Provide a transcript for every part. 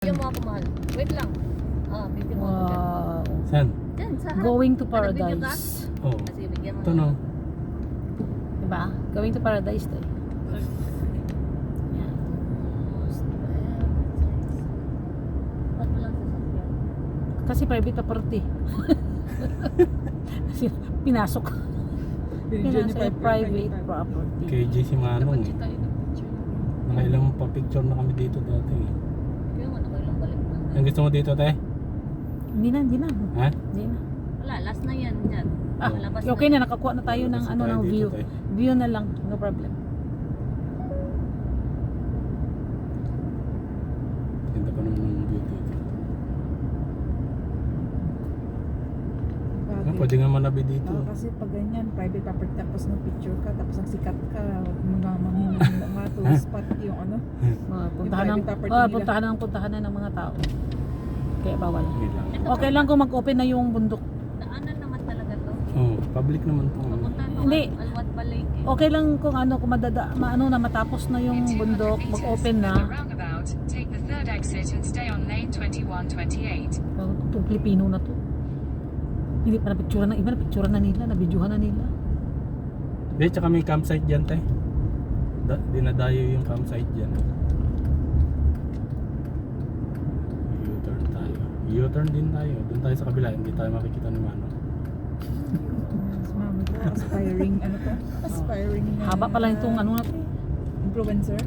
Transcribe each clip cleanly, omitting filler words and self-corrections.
Bigyan mo ako mahal. Wait lang. Bigyan mo ako dyan. Wow. Saan? Dyan, sa harap. Going to Ano, video ka? paradise. Oh. Kasi bigyan mo. Ito no. Diba? Going to paradise tayo. Yan. Ba't mo lang sasakyan? Kasi private property. Kasi pinasok. Pinasok private property. KJ si Manong eh. Nakailang pa picture na kami dito dati eh. Kaya nga, nakailang balik na. Ang gusto mo dito, te? Hindi na. Ha? Hindi na. Wala, last na yan dyan. Ah, Malabas okay na, nakakuha na tayo ng Labas na ano tayo ng dito, view. te. View na lang, no problem. Ganda pa naman ng view dito. Ah, pwede nga manabi dito. Kasi pag ganyan, private property tapos ng picture ka, tapos ang sikat ka, mga manghinang mga tourist spot yung ano. Puntahan ng, private property nila. puntahan na ng mga tao. Kaya bawal. Hindi lang. Okay lang kung mag-open na yung bundok. Daanan naman talaga to. Oh, public naman to. Papunta to Hindi. Alwat Balay. Okay lang kung ano, kung matapos na yung bundok, mag-open na. Roundabout, take the third exit and stay on lane 2128. Itong Pilipino na to. Hindi pa na-picturean ng iba, na-picturean na nila, na-videohan na nila. Hindi, tsaka may campsite dyan, te. Dinadayo yung campsite dyan. U-turn tayo. U-turn din tayo. Doon tayo sa kabila, hindi tayo makikita ni Manong. Mas mami ko, aspiring, ano to? Aspiring Haba pala itong ano na to. influencer.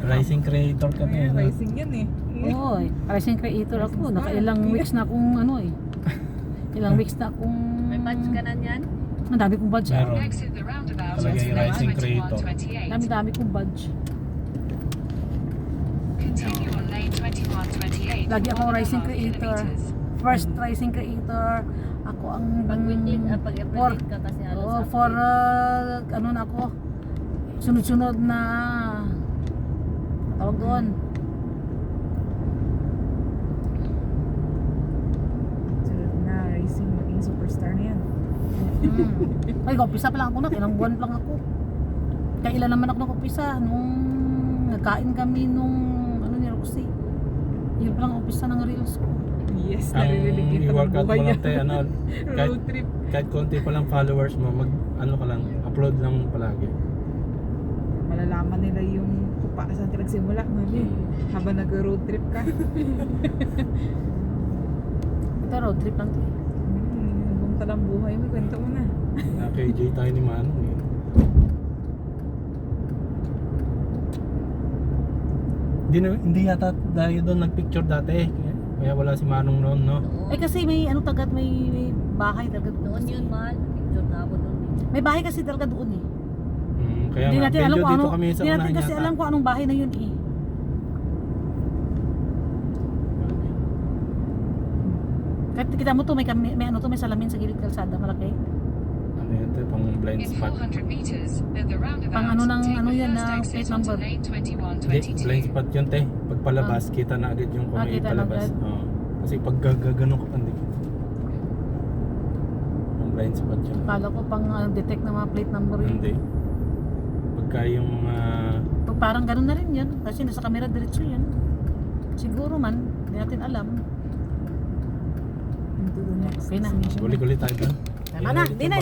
Rising creator kami. Kaya no? rising yan eh. Oy, rising creator ako. Nakailang weeks na akong ano eh. Ilang weeks na akong... May badge ka na niyan? Ang dami kong badge. Meron. Exit the roundabout Talaga onto yung lane rising creator. 2128. Dami kong badge. Continue on lane 2128. Lagi ako for rising 1.5 creator. kilometers. First rising creator. Ako ang... Pag weekly, pag for, every ka kasi halos oh, ako for eh. ano na ako. Sunod-sunod na tawag doon. Sunod na, racing, maging superstar na yan. Ay, umpisa pa lang ako na. Ilang buwan pa lang ako. Kailan naman ako nag-umpisa. Nung nagkain kami nung ano ni Roxy. Yun pa lang ang umpisa ng reels ko. Yes, Ang naririnig kita ng i-workout buhay mo niya. lang, te, ano, kahit, Road trip. kahit konti pa lang followers mo, ano ka lang, upload lang palagi. Malalaman nila yung kung saan ka nagsimula, mami. Habang nag-road trip ka. Ito road trip lang to eh. Hanggang talang buhay mo, kwento mo na. Na KJ tayo ni Manong eh. Hindi yata tayo doon nagpicture dati. Kaya wala si Manong noon, no? Eh kasi may ano tagad, may bahay talaga doon. Noon kasi. yun, mahal. Picture na ako doon. May bahay kasi talaga doon eh. Kaya Hindi nga, natin alam medyo kung dito ano, kami sa hindi natin unahan kasi yata. alam kung anong bahay na yun eh. Kahit kita mo to, may ano to, may salamin sa gilid kalsada, malaki. Ano yun, te, pang blind In spot. 400 meters, at the roundabout, Pang ano ng take ano the yan first na exit plate onto number. lane Hindi, blind 2122. spot yun, te. Pag palabas, kita na agad yung kung may kita na palabas. agad. Oo. Kasi pag gagano ka, hindi kita. Ang blind spot yun. Kala ko pang detect na mga plate number yun. Hindi. Pagka yung Pag parang ganun na rin yan, kasi nasa camera diretso yan. Siguro man, hindi natin alam. Into the next Okay na. destination. guli-guli tayo doon. Tama na, di na.